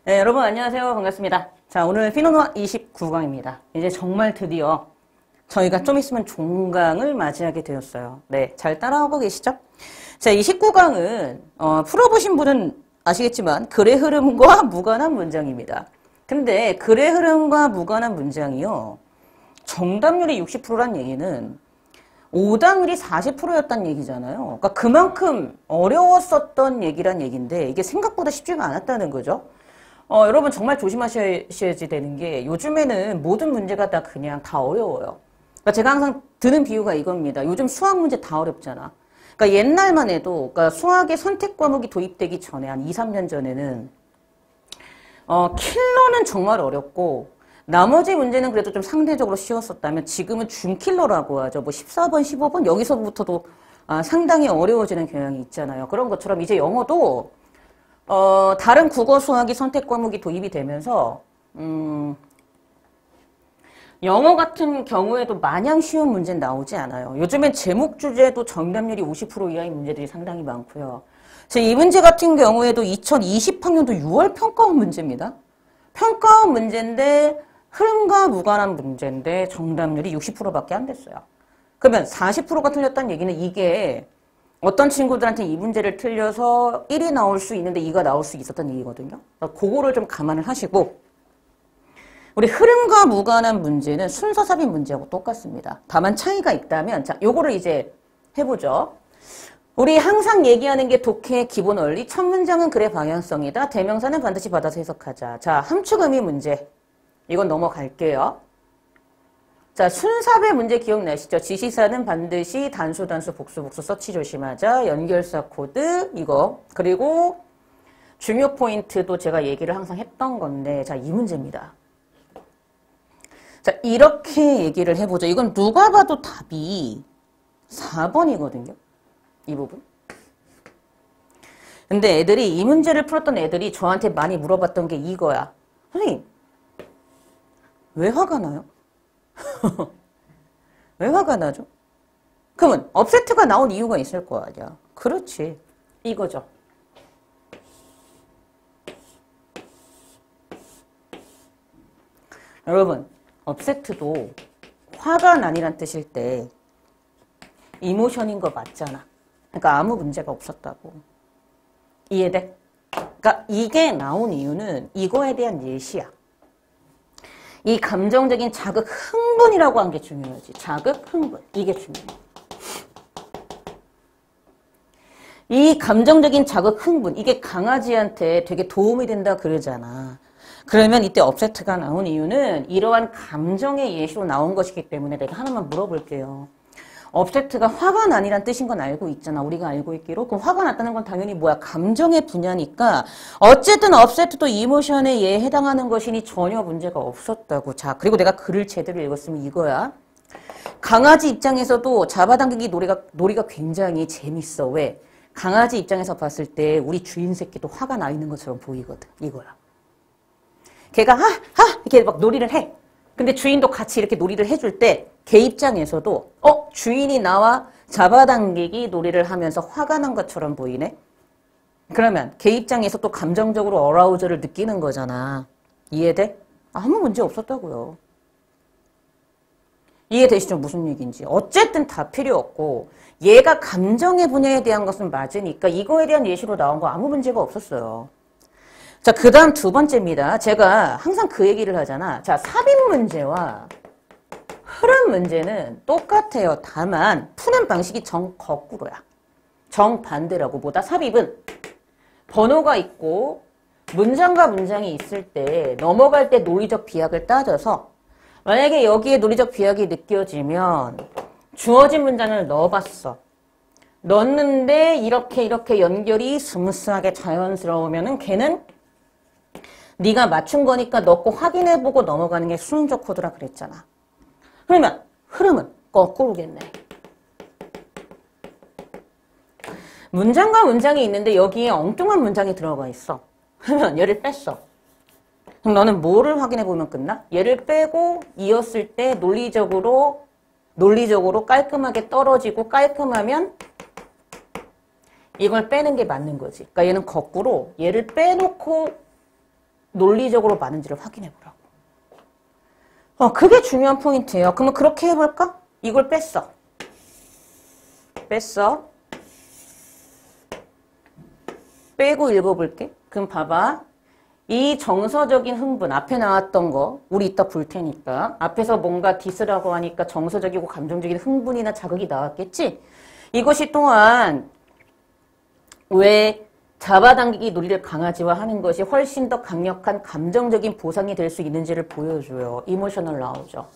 네, 여러분 안녕하세요. 반갑습니다. 자, 오늘 피노누아 29강입니다. 이제 정말 드디어 저희가 좀 있으면 종강을 맞이하게 되었어요. 네, 잘 따라오고 계시죠? 자, 이 19강은 풀어보신 분은 아시겠지만 글의 흐름과 무관한 문장입니다. 근데 글의 흐름과 무관한 문장이요. 정답률이 60%란 얘기는 오답률이 40%였단 얘기잖아요. 그러니까 그만큼 어려웠었던 얘기란 얘기인데 이게 생각보다 쉽지가 않았다는 거죠. 여러분 정말 조심하셔야지 되는 게 요즘에는 모든 문제가 다 그냥 다 어려워요. 그러니까 제가 항상 드는 비유가 이겁니다. 요즘 수학 문제 다 어렵잖아. 그러니까 옛날만 해도 그러니까 수학의 선택 과목이 도입되기 전에 한 2, 3년 전에는 킬러는 정말 어렵고 나머지 문제는 그래도 좀 상대적으로 쉬웠었다면 지금은 준킬러라고 하죠. 뭐 14번, 15번 여기서부터도 상당히 어려워지는 경향이 있잖아요. 그런 것처럼 이제 영어도 다른 국어 수학이 선택 과목이 도입이 되면서 영어 같은 경우에도 마냥 쉬운 문제는 나오지 않아요. 요즘엔 제목 주제도 정답률이 50% 이하의 문제들이 상당히 많고요. 이 문제 같은 경우에도 2020학년도 6월 평가원 문제입니다. 평가원 문제인데 흐름과 무관한 문제인데 정답률이 60%밖에 안 됐어요. 그러면 40%가 틀렸다는 얘기는 이게 어떤 친구들한테 이 문제를 틀려서 1이 나올 수 있는데 2가 나올 수 있었던 얘기거든요. 그러니까 그거를 좀 감안을 하시고 우리 흐름과 무관한 문제는 순서 삽입 문제하고 똑같습니다. 다만 차이가 있다면 자, 요거를 이제 해보죠. 우리 항상 얘기하는 게 독해의 기본 원리, 첫 문장은 글의 방향성이다. 대명사는 반드시 받아서 해석하자. 자, 함축 의미 문제. 이건 넘어갈게요. 자, 순삽의 문제 기억나시죠? 지시사는 반드시 단수, 복수 서치 조심하자. 연결사 코드, 이거. 그리고 중요 포인트도 제가 얘기를 항상 했던 건데, 자, 이 문제입니다. 자, 이렇게 얘기를 해보죠. 이건 누가 봐도 답이 4번이거든요. 이 부분. 근데 애들이, 이 문제를 풀었던 애들이 저한테 많이 물어봤던 게 이거야. 선생님, 왜 화가 나요? 왜 화가 나죠? 그러면 업세트가 나온 이유가 있을 거 아니야. 그렇지. 이거죠. 여러분, 업세트도 화가 나니란 뜻일 때 이모션인 거 맞잖아. 그러니까 아무 문제가 없었다고. 이해돼? 그러니까 이게 나온 이유는 이거에 대한 예시야. 이 감정적인 자극, 흥분이라고 한 게 중요하지. 자극, 흥분. 이게 중요해. 이 감정적인 자극, 흥분. 이게 강아지한테 되게 도움이 된다 그러잖아. 그러면 이때 업세트가 나온 이유는 이러한 감정의 예시로 나온 것이기 때문에 내가 하나만 물어볼게요. 업세트가 화가 나니란 뜻인 건 알고 있잖아. 우리가 알고 있기로. 그럼 화가 났다는 건 당연히 뭐야? 감정의 분야니까 어쨌든 업세트도 이모션에 얘 해당하는 것이니 전혀 문제가 없었다고. 자, 그리고 내가 글을 제대로 읽었으면 이거야. 강아지 입장에서도 잡아당기기 놀이가 굉장히 재밌어. 왜? 강아지 입장에서 봤을 때 우리 주인 새끼도 화가 나 있는 것처럼 보이거든. 이거야. 걔가 이렇게 막 놀이를 해. 근데 주인도 같이 이렇게 놀이를 해줄 때 걔 입장에서도 주인이 나와 잡아당기기 놀이를 하면서 화가 난 것처럼 보이네. 그러면 걔 입장에서 또 감정적으로 어라우저를 느끼는 거잖아. 이해돼? 아무 문제 없었다고요. 이해되시죠? 무슨 얘기인지. 어쨌든 다 필요 없고 얘가 감정의 분야에 대한 것은 맞으니까 이거에 대한 예시로 나온 거 아무 문제가 없었어요. 자, 그 다음 두 번째입니다. 제가 항상 그 얘기를 하잖아. 자, 삽입 문제와 흐름 문제는 똑같아요. 다만 푸는 방식이 정거꾸로야. 정반대라고. 보다 삽입은 번호가 있고 문장과 문장이 있을 때 넘어갈 때 논리적 비약을 따져서 만약에 여기에 논리적 비약이 느껴지면 주어진 문장을 넣어봤어. 넣었는데 이렇게 연결이 스무스하게 자연스러우면은 걔는 네가 맞춘 거니까 넣고 확인해보고 넘어가는 게 수능적 코드라 그랬잖아. 그러면 흐름은 거꾸로겠네. 문장과 문장이 있는데 여기에 엉뚱한 문장이 들어가 있어. 그러면 얘를 뺐어. 그럼 너는 뭐를 확인해보면 끝나? 얘를 빼고 이었을 때 논리적으로 깔끔하게 떨어지고 깔끔하면 이걸 빼는 게 맞는 거지. 그러니까 얘는 거꾸로 얘를 빼놓고 논리적으로 맞는지를 확인해 보라고. 그게 중요한 포인트예요. 그러면 그렇게 해볼까? 이걸 뺐어. 빼고 읽어볼게. 그럼 봐봐. 이 정서적인 흥분, 앞에 나왔던 거, 우리 이따 볼 테니까. 앞에서 뭔가 디스라고 하니까 정서적이고 감정적인 흥분이나 자극이 나왔겠지? 이것이 또한 왜 잡아당기기 논리를 강화지화하는 것이 훨씬 더 강력한 감정적인 보상이 될 수 있는지를 보여줘요. 이모셔널 나오죠.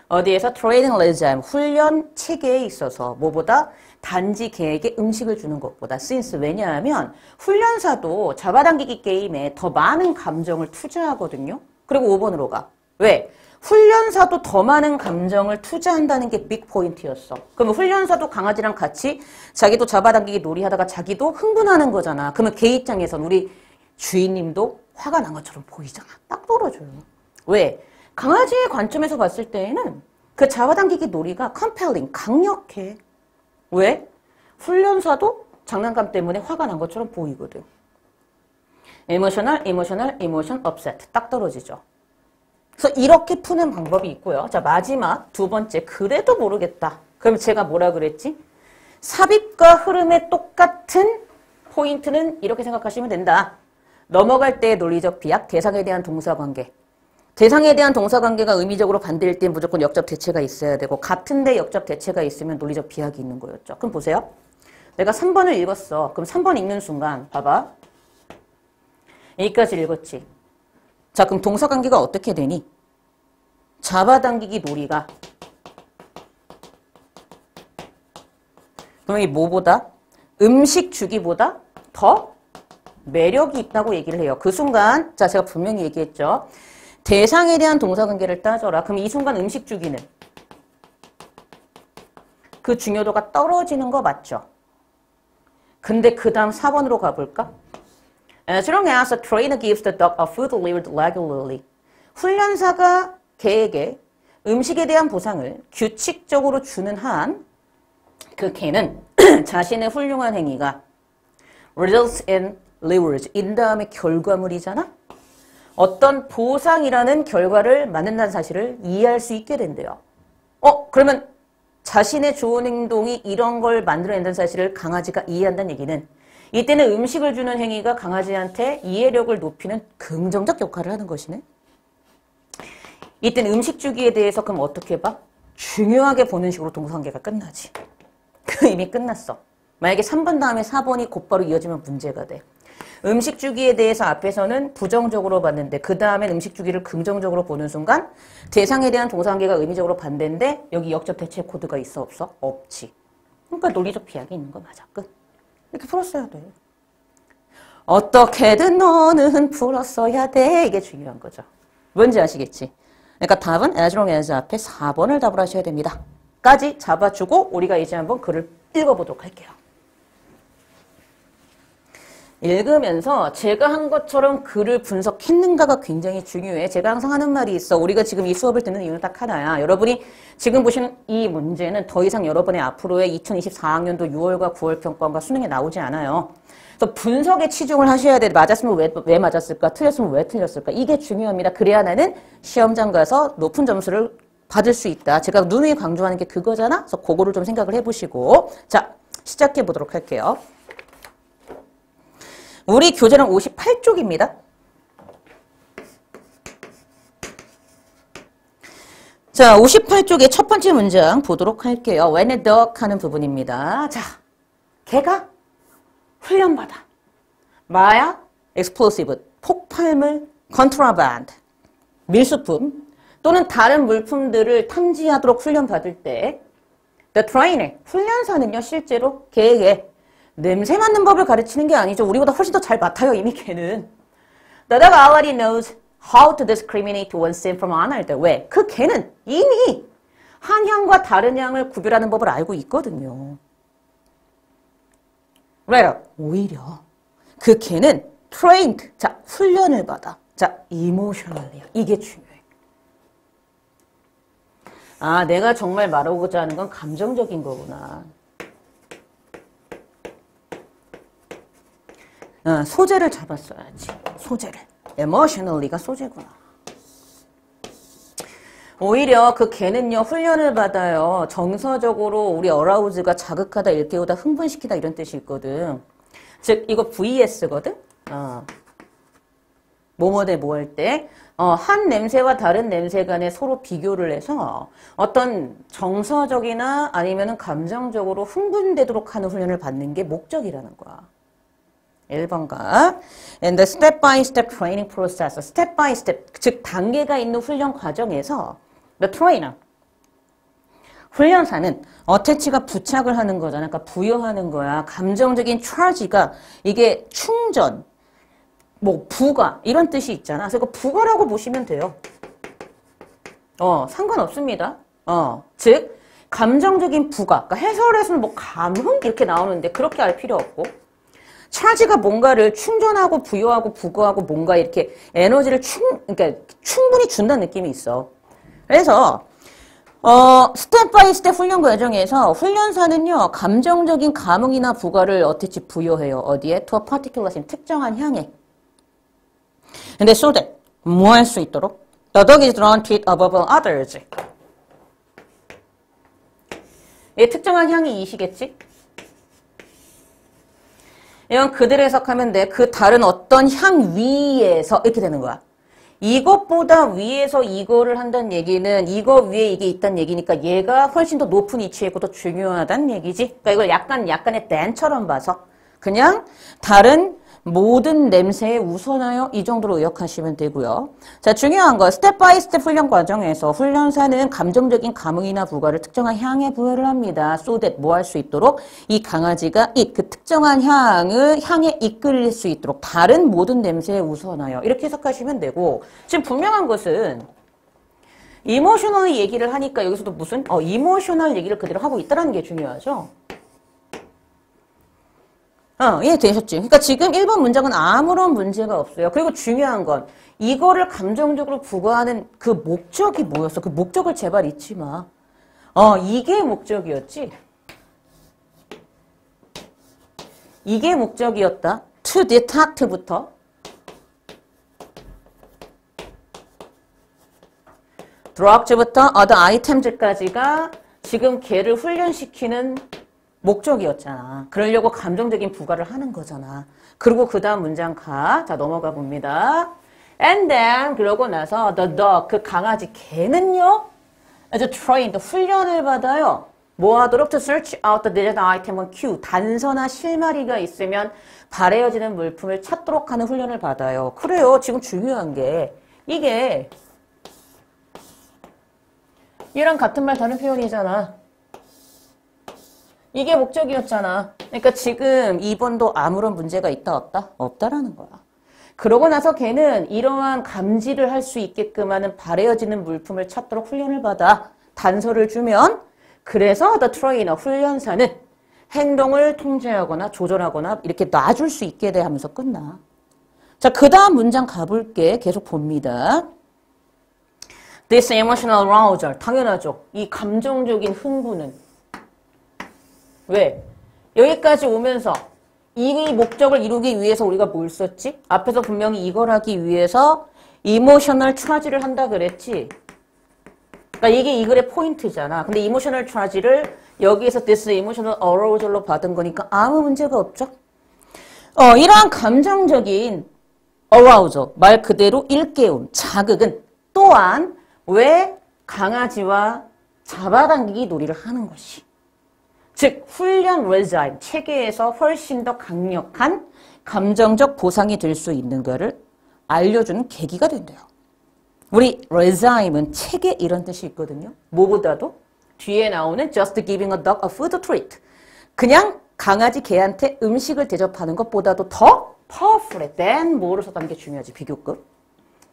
어디에서? 트레이닝 레지엠, 훈련 체계에 있어서 뭐보다? 단지 개에게 음식을 주는 것보다. since, 왜냐하면 훈련사도 잡아당기기 게임에 더 많은 감정을 투자하거든요. 그리고 5번으로 가. 왜? 훈련사도 더 많은 감정을 투자한다는 게 빅 포인트였어. 그러면 훈련사도 강아지랑 같이 자기도 잡아당기기 놀이하다가 자기도 흥분하는 거잖아. 그러면 개 입장에선 우리 주인님도 화가 난 것처럼 보이잖아. 딱 떨어져요. 왜? 강아지의 관점에서 봤을 때에는 그 잡아당기기 놀이가 compelling, 강력해. 왜? 훈련사도 장난감 때문에 화가 난 것처럼 보이거든. emotional, emotion, upset. 딱 떨어지죠. 그래서 이렇게 푸는 방법이 있고요. 자, 마지막 두 번째. 그래도 모르겠다. 그럼 제가 뭐라 그랬지? 삽입과 흐름의 똑같은 포인트는 이렇게 생각하시면 된다. 넘어갈 때의 논리적 비약, 대상에 대한 동사관계. 대상에 대한 동사관계가 의미적으로 반대일 때 무조건 역접 대체가 있어야 되고 같은데 역접 대체가 있으면 논리적 비약이 있는 거였죠. 그럼 보세요. 내가 3번을 읽었어. 그럼 3번 읽는 순간 봐봐. 여기까지 읽었지. 자, 그럼 동사관계가 어떻게 되니? 잡아당기기 놀이가 그럼 이 뭐보다? 음식 주기보다 더 매력이 있다고 얘기를 해요. 그 순간 자, 제가 분명히 얘기했죠. 대상에 대한 동사관계를 따져라. 그럼 이 순간 음식 주기는 그 중요도가 떨어지는 거 맞죠? 근데 그 다음 4번으로 가볼까? As long as a trainer gives the dog a food delivered regularly. 훈련사가 개에게 음식에 대한 보상을 규칙적으로 주는 한 그 개는 자신의 훌륭한 행위가 results in rewards, 인 다음에 결과물이잖아? 어떤 보상이라는 결과를 만든다는 사실을 이해할 수 있게 된대요. 그러면 자신의 좋은 행동이 이런 걸 만들어낸다는 사실을 강아지가 이해한다는 얘기는 이때는 음식을 주는 행위가 강아지한테 이해력을 높이는 긍정적 역할을 하는 것이네. 이때는 음식 주기에 대해서 그럼 어떻게 봐? 중요하게 보는 식으로 동사관계가 끝나지. 이미 끝났어. 만약에 3번 다음에 4번이 곧바로 이어지면 문제가 돼. 음식 주기에 대해서 앞에서는 부정적으로 봤는데 그 다음엔 음식 주기를 긍정적으로 보는 순간 대상에 대한 동사관계가 의미적으로 반대인데 여기 역접 대체 코드가 있어 없어? 없지. 그러니까 논리적 비약이 있는 거 맞아. 끝. 이렇게 풀었어야 돼. 어떻게든 너는 풀었어야 돼. 이게 중요한 거죠. 뭔지 아시겠지? 그러니까 답은 as long as 앞에 4번을 답을 하셔야 됩니다. 까지 잡아주고 우리가 이제 한번 글을 읽어보도록 할게요. 읽으면서 제가 한 것처럼 글을 분석했는가가 굉장히 중요해. 제가 항상 하는 말이 있어. 우리가 지금 이 수업을 듣는 이유는 딱 하나야. 여러분이 지금 보시는 이 문제는 더 이상 여러분의 앞으로의 2024학년도 6월과 9월 평가원과 수능에 나오지 않아요. 그래서 분석에 치중을 하셔야 돼. 맞았으면 왜 맞았을까? 틀렸으면 왜 틀렸을까? 이게 중요합니다. 그래야 나는 시험장 가서 높은 점수를 받을 수 있다. 제가 누누이 강조하는 게 그거잖아. 그래서 그거를 좀 생각을 해보시고 자, 시작해 보도록 할게요. 우리 교재는 58쪽입니다. 자, 58쪽의 첫 번째 문장 보도록 할게요. When a dog 하는 부분입니다. 자, 개가 훈련받아. 마약, explosive, 폭발물, contraband, 밀수품 또는 다른 물품들을 탐지하도록 훈련받을 때 the trainer, 훈련사는요 실제로 개에게 냄새 맡는 법을 가르치는 게 아니죠. 우리보다 훨씬 더 잘 맡아요, 이미 걔는. The dog already knows how to discriminate one scent from another. 왜? 그 개는 이미 한 향과 다른 향을 구별하는 법을 알고 있거든요. 왜요? 오히려 그 개는 trained, 자, 훈련을 받아. 자, emotionally. 이게 중요해. 아, 내가 정말 말하고자 하는 건 감정적인 거구나. 소재를 잡았어야지. 소재를. emotionally가 소재구나. 오히려 그 걔는요, 훈련을 받아요. 정서적으로 우리 어라우즈가 자극하다, 일깨우다, 흥분시키다 이런 뜻이 있거든. 즉, 이거 VS거든? 뭐뭐 대 뭐 할 때, 한 냄새와 다른 냄새 간에 서로 비교를 해서 어떤 정서적이나 아니면은 감정적으로 흥분되도록 하는 훈련을 받는 게 목적이라는 거야. 1번가 and the step by step training process. step by step, 즉 단계가 있는 훈련 과정에서 the trainer, 훈련사는 어태치가 부착을 하는 거잖아. 그러니까 부여하는 거야. 감정적인 charge가 이게 충전, 뭐 부가 이런 뜻이 있잖아. 그래서 이거 부가라고 보시면 돼요. 상관없습니다. 즉 감정적인 부가. 그러니까 해설에서는 뭐 감흥 이렇게 나오는데 그렇게 알 필요 없고, 차지가 뭔가를 충전하고 부여하고 부과하고 뭔가 이렇게 에너지를 그러니까 충분히 준다는 느낌이 있어. 그래서 스텝 바이 스텝 훈련 과정에서 훈련사는요, 감정적인 감흥이나 부과를 어떻게 부여해요? 어디에? to a particular thing, 특정한 향에. 근데 so that 뭐 할 수 있도록? The dog is drawn to it above all others. 이 특정한 향이 이시겠지? 이건 그대로 해석하면 돼. 그 다른 어떤 향 위에서 이렇게 되는 거야. 이것보다 위에서 이거를 한다는 얘기는 이거 위에 이게 있다는 얘기니까 얘가 훨씬 더 높은 위치에 있고 더 중요하다는 얘기지. 그러니까 이걸 약간의 댄처럼 봐서 그냥 다른 모든 냄새에 우선하여 이 정도로 의역하시면 되고요. 자, 중요한 거 스텝 바이 스텝 훈련 과정에서 훈련사는 감정적인 감흥이나 부과를 특정한 향에 부여를 합니다. so that 뭐 할 수 있도록 이 강아지가 그 특정한 향에 이끌릴 수 있도록 다른 모든 냄새에 우선하여 이렇게 해석하시면 되고, 지금 분명한 것은 이모셔널 얘기를 하니까 여기서도 무슨 이모셔널 얘기를 그대로 하고 있다는 게 중요하죠. 이해되셨지? 그러니까 지금 1번 문장은 아무런 문제가 없어요. 그리고 중요한 건 이거를 감정적으로 부과하는 그 목적이 뭐였어? 그 목적을 제발 잊지 마. 이게 목적이었지? 이게 목적이었다. to detect부터 drugs부터 other items까지가 지금 걔를 훈련시키는 목적이었잖아. 그러려고 감정적인 부과를 하는 거잖아. 그리고 그 다음 문장 가. 자, 넘어가 봅니다. And then, 그러고 나서 the dog, 그 강아지 개는요, as trained, 훈련을 받아요. 뭐 하도록? to search out the desired item on cue. 단서나 실마리가 있으면 바래어지는 물품을 찾도록 하는 훈련을 받아요. 그래요. 지금 중요한 게 이게 얘랑 같은 말 다른 표현이잖아. 이게 목적이었잖아. 그러니까 지금 2번도 아무런 문제가 있다 없다? 없다라는 거야. 그러고 나서 걔는 이러한 감지를 할 수 있게끔 하는 바래어지는 물품을 찾도록 훈련을 받아. 단서를 주면 그래서 the trainer, 훈련사는 행동을 통제하거나 조절하거나 이렇게 놔줄 수 있게 돼 하면서 끝나. 자, 그 다음 문장 가볼게. 계속 봅니다. This emotional arousal. 당연하죠. 이 감정적인 흥분은. 왜? 여기까지 오면서 이 목적을 이루기 위해서 우리가 뭘 썼지? 앞에서 분명히 이걸 하기 위해서 이모셔널 트라지를 한다 그랬지? 그러니까 이게 이 글의 포인트잖아. 근데 이모셔널 트라지를 여기에서 this emotional arousal로 받은 거니까 아무 문제가 없죠? 이러한 감정적인 arousal, 말 그대로 일깨움, 자극은 또한 왜 강아지와 잡아당기기 놀이를 하는 것이. 즉 훈련 레자임, 체계에서 훨씬 더 강력한 감정적 보상이 될 수 있는 것을 알려주는 계기가 된대요. 우리 레자임은 체계 이런 뜻이 있거든요. 뭐보다도 뒤에 나오는 just giving a dog a food treat. 그냥 강아지 개한테 음식을 대접하는 것보다도 더 powerful해. than 뭐를 써다는 게 중요하지. 비교급.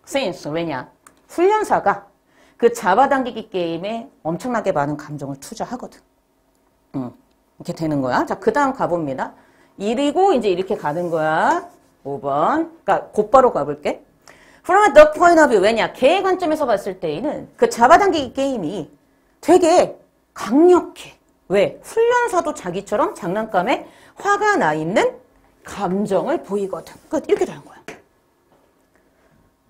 since 왜냐? 훈련사가 그 잡아당기기 게임에 엄청나게 많은 감정을 투자하거든. 이렇게 되는 거야. 자, 그 다음 가봅니다. 1이고 이제 이렇게 가는 거야. 5번. 그러니까 곧바로 가볼게. From the point of view. 왜냐? 개의 관점에서 봤을 때에는 그 잡아당기기 게임이 되게 강력해. 왜? 훈련사도 자기처럼 장난감에 화가 나 있는 감정을 보이거든. 끝. 이렇게 되는 거야.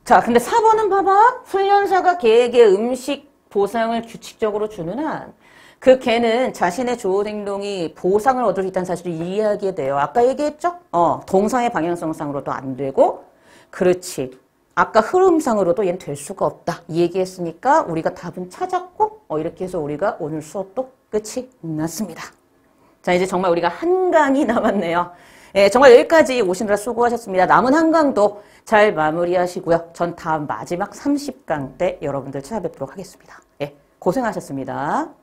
자, 근데 4번은 봐봐. 훈련사가 개에게 음식 보상을 규칙적으로 주는 한 그 개는 자신의 좋은 행동이 보상을 얻을 수 있다는 사실을 이해하게 돼요. 아까 얘기했죠? 동상의 방향성상으로도 안 되고 그렇지. 아까 흐름상으로도 얘는 될 수가 없다. 이 얘기했으니까 우리가 답은 찾았고 이렇게 해서 우리가 오늘 수업도 끝이 났습니다. 자, 이제 정말 우리가 한 강이 남았네요. 예, 정말 여기까지 오시느라 수고하셨습니다. 남은 한 강도 잘 마무리하시고요. 전 다음 마지막 30강 때 여러분들 찾아뵙도록 하겠습니다. 예, 고생하셨습니다.